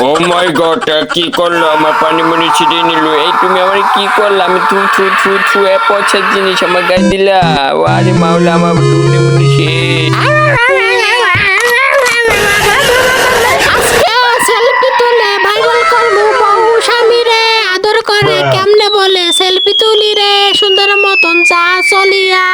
ও মাই god, কি করলো? আমার পানি মনি ছিটিয়ে নিল। এই তুমি আমার কি করলে? আমি থু থু থু থু পচার জিনিস আমার গায়ে দিলা। ও আরে মাওলা, আমার দুর্নি মুনি শেষ। আজকে সেলফি তুলে ভাইরাল করবো বউ স্বামী রে আদর করে কেমনে বলে সেলফি তুলি রে সুন্দর মতন চা চলিয়া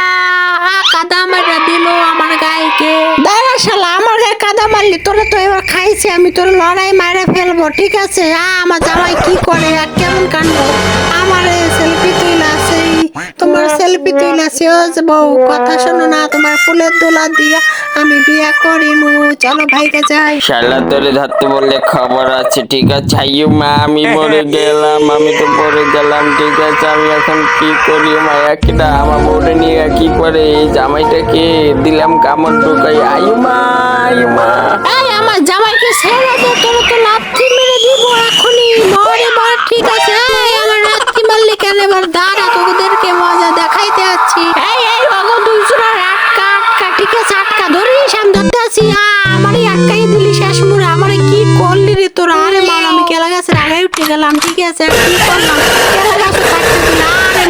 কাদা মারা দিল আমার গাইকে। দাঁড়া শালা, আমার গায়ে কাদা মারলি তোরা তো এবার খাইছে, আমি তোর লড়াই মারে ফেলবো ঠিক আছে। আমার জামাই কি করে আর কেমন কাণ্ড, আমার সেলফি তুইলা সেই তোমার সেলফি তুইলা সে বউ কথা শোনো না, তোমার ফুলের দোলা দিয়া আমি বিয়া করিমু, চলো ভাইকে যাই। শালা তোরে ধরতে বললে খবর আছে, ঠিক আছে আইয়ো মা, আমি মরে গেলাম, আমি তো পড়ে গেলাম, ঠিক আছে আমি এখন কি করি? মায়া কিনা আমার বউরে নিয়ে কি করে? এই জামাইটাকে দিলাম কামড় ঢোকাই। আইয়ো মা, আইয়ো মা। এই আমার জামাইকে ছেড়ে দে, তোর তো লাথি মেরে দিব এখনই, মরে মর ঠিক আছে। এই আমার লাথি মারলি কেন? এবার দাঁড়া, তোদেরকে মজা দেখাইতে আছি। এই ওগো দুই জোড়া আটকা আটকা, ঠিক আছে আটকা, ধরিস আমি ধরতে আছি। আমারই আটকাই দিলি শেষ মুড়ে, আমারে কি করলি রে তোরা? আরে মার, আমি কেলা গাছের আগায় উঠে গেলাম, ঠিক আছে আর কি করলাম? কেলা গাছে থাকতে দিলাম, আরে